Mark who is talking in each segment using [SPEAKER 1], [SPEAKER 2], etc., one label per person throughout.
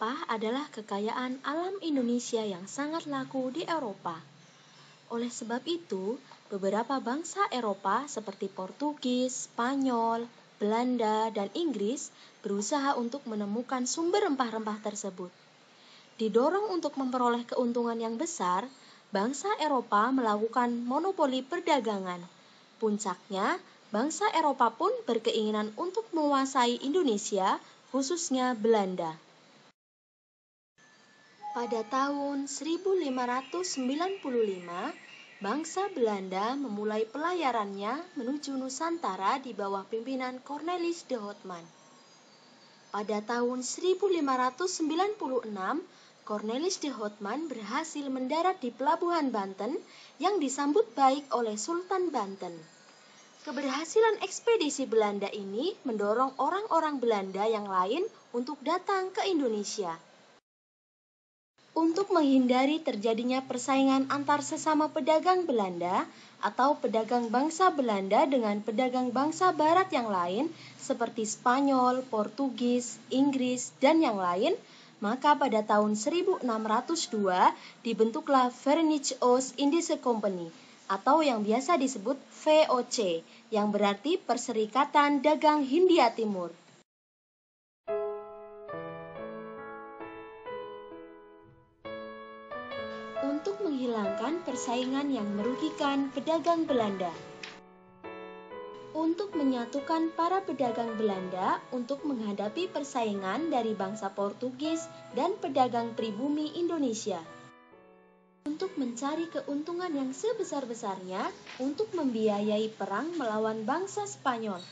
[SPEAKER 1] sampah adalah kekayaan alam Indonesia yang sangat laku di Eropa. Oleh sebab itu, beberapa bangsa Eropa seperti Portugis, Spanyol, Belanda, dan Inggris berusaha untuk menemukan sumber rempah-rempah tersebut. Didorong untuk memperoleh keuntungan yang besar, bangsa Eropa melakukan monopoli perdagangan. Puncaknya, bangsa Eropa pun berkeinginan untuk menguasai Indonesia, khususnya Belanda. Pada tahun 1595, bangsa Belanda memulai pelayarannya menuju Nusantara di bawah pimpinan Cornelis de Houtman. Pada tahun 1596, Cornelis de Houtman berhasil mendarat di Pelabuhan Banten yang disambut baik oleh Sultan Banten. Keberhasilan ekspedisi Belanda ini mendorong orang-orang Belanda yang lain untuk datang ke Indonesia. Untuk menghindari terjadinya persaingan antar sesama pedagang Belanda atau pedagang bangsa Belanda dengan pedagang bangsa Barat yang lain seperti Spanyol, Portugis, Inggris, dan yang lain, maka pada tahun 1602 dibentuklah Verenigde Oost-Indische Compagnie atau yang biasa disebut VOC yang berarti Perserikatan Dagang Hindia Timur. Untuk menghilangkan persaingan yang merugikan pedagang Belanda. Untuk menyatukan para pedagang Belanda untuk menghadapi persaingan dari bangsa Portugis dan pedagang pribumi Indonesia. Untuk mencari keuntungan yang sebesar-besarnya untuk membiayai perang melawan bangsa Spanyol.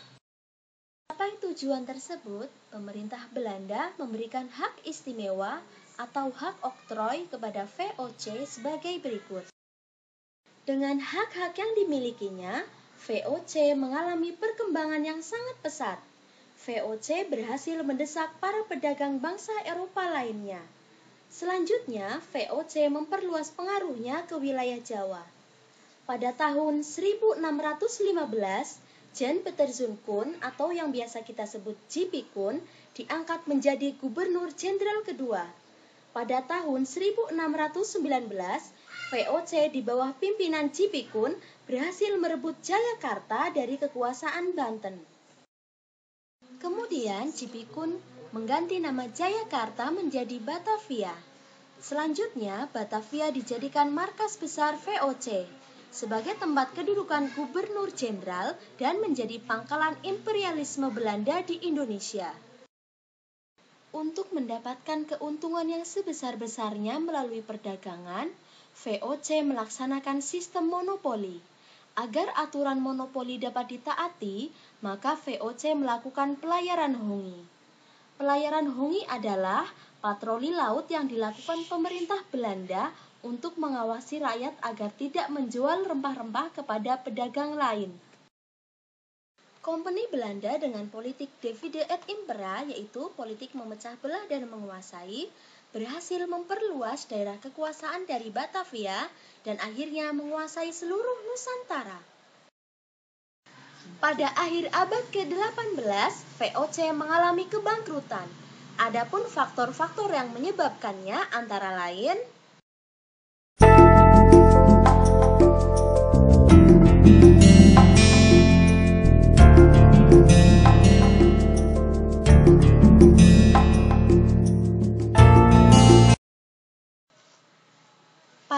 [SPEAKER 1] Mencapai tujuan tersebut, pemerintah Belanda memberikan hak istimewa atau hak oktroy kepada VOC sebagai berikut. Dengan hak-hak yang dimilikinya, VOC mengalami perkembangan yang sangat pesat. VOC berhasil mendesak para pedagang bangsa Eropa lainnya. Selanjutnya, VOC memperluas pengaruhnya ke wilayah Jawa. Pada tahun 1615, Jan Peterzoon Koen atau yang biasa kita sebut J.P. Koen diangkat menjadi Gubernur Jenderal kedua. Pada tahun 1619, VOC di bawah pimpinan J.P. Koen berhasil merebut Jayakarta dari kekuasaan Banten. Kemudian J.P. Koen mengganti nama Jayakarta menjadi Batavia. Selanjutnya, Batavia dijadikan markas besar VOC sebagai tempat kedudukan gubernur jenderal dan menjadi pangkalan imperialisme Belanda di Indonesia. Untuk mendapatkan keuntungan yang sebesar-besarnya melalui perdagangan, VOC melaksanakan sistem monopoli. Agar aturan monopoli dapat ditaati, maka VOC melakukan pelayaran hongi. Pelayaran hongi adalah patroli laut yang dilakukan pemerintah Belanda untuk mengawasi rakyat agar tidak menjual rempah-rempah kepada pedagang lain. Kompeni Belanda dengan politik divide et impera, yaitu politik memecah belah dan menguasai, berhasil memperluas daerah kekuasaan dari Batavia dan akhirnya menguasai seluruh Nusantara. Pada akhir abad ke-18, VOC mengalami kebangkrutan. Adapun faktor-faktor yang menyebabkannya antara lain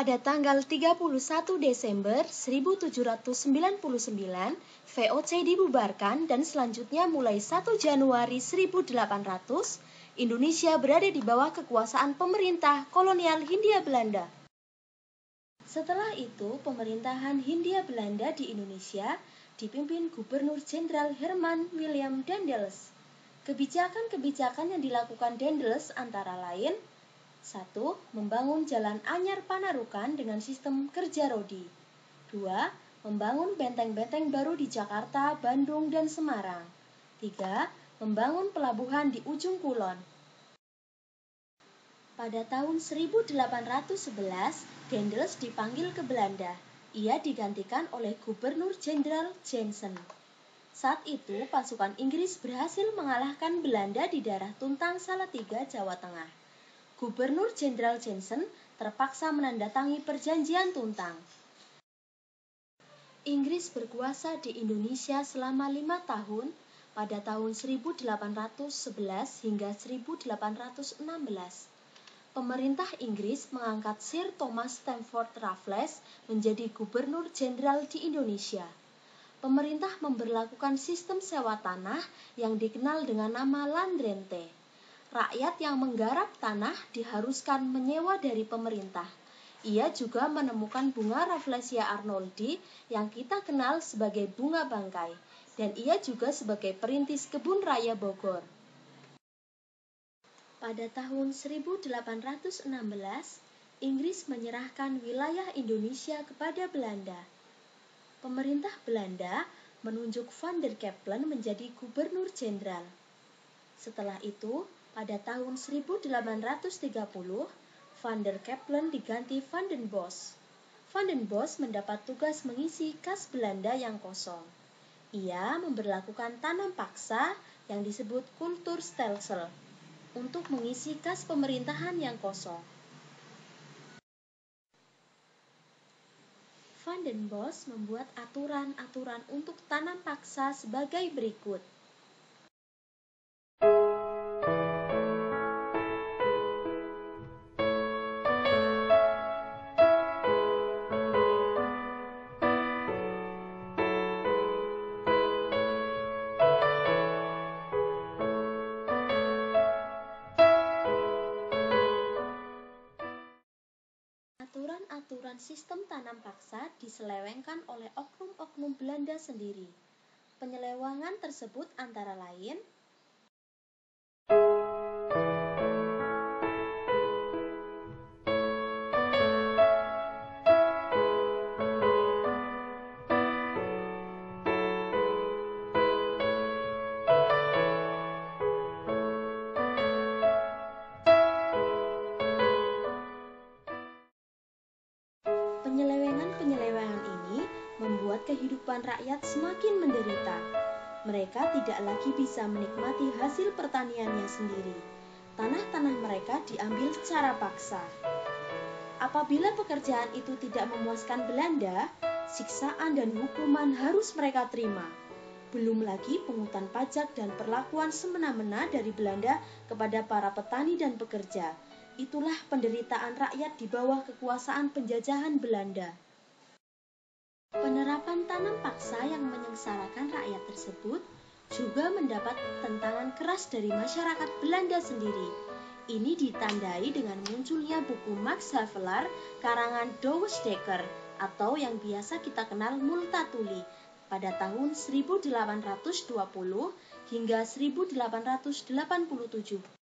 [SPEAKER 1] pada tanggal 31 Desember 1799, VOC dibubarkan dan selanjutnya mulai 1 Januari 1800, Indonesia berada di bawah kekuasaan pemerintah kolonial Hindia Belanda. Setelah itu, pemerintahan Hindia Belanda di Indonesia dipimpin Gubernur Jenderal Herman William Daendels. Kebijakan-kebijakan yang dilakukan Daendels antara lain: 1. Membangun Jalan Anyar Panarukan dengan sistem kerja rodi. 2. Membangun benteng-benteng baru di Jakarta, Bandung, dan Semarang. 3. Membangun pelabuhan di ujung kulon. Pada tahun 1811, Daendels dipanggil ke Belanda. Ia digantikan oleh Gubernur Jenderal Jansen. Saat itu, pasukan Inggris berhasil mengalahkan Belanda di daerah Tuntang Salatiga, Jawa Tengah. Gubernur Jenderal Johnson terpaksa menandatangani perjanjian tuntang. Inggris berkuasa di Indonesia selama 5 tahun pada tahun 1811 hingga 1816. Pemerintah Inggris mengangkat Sir Thomas Stamford Raffles menjadi Gubernur Jenderal di Indonesia. Pemerintah memberlakukan sistem sewa tanah yang dikenal dengan nama land rente. Rakyat yang menggarap tanah diharuskan menyewa dari pemerintah. Ia juga menemukan bunga Rafflesia arnoldi yang kita kenal sebagai bunga bangkai, dan ia juga sebagai perintis kebun raya Bogor. Pada tahun 1816, Inggris menyerahkan wilayah Indonesia kepada Belanda. Pemerintah Belanda menunjuk Van der Capellen menjadi gubernur jenderal. Setelah itu, pada tahun 1830, Van der Capellen diganti Van den Bosch. Van den Bosch mendapat tugas mengisi kas Belanda yang kosong. Ia memberlakukan tanam paksa yang disebut kulturstelsel untuk mengisi kas pemerintahan yang kosong. Van den Bosch membuat aturan-aturan untuk tanam paksa sebagai berikut. Aturan-aturan sistem tanam paksa diselewengkan oleh oknum-oknum Belanda sendiri. Penyelewengan tersebut antara lain Penyelewengan ini membuat kehidupan rakyat semakin menderita. Mereka tidak lagi bisa menikmati hasil pertaniannya sendiri. Tanah-tanah mereka diambil secara paksa. Apabila pekerjaan itu tidak memuaskan Belanda, siksaan dan hukuman harus mereka terima. Belum lagi pungutan pajak dan perlakuan semena-mena dari Belanda kepada para petani dan pekerja. Itulah penderitaan rakyat di bawah kekuasaan penjajahan Belanda. Penerapan tanam paksa yang menyengsarakan rakyat tersebut juga mendapat tentangan keras dari masyarakat Belanda sendiri. Ini ditandai dengan munculnya buku Max Havelaar karangan Douwe Dekker atau yang biasa kita kenal Multatuli pada tahun 1820 hingga 1887.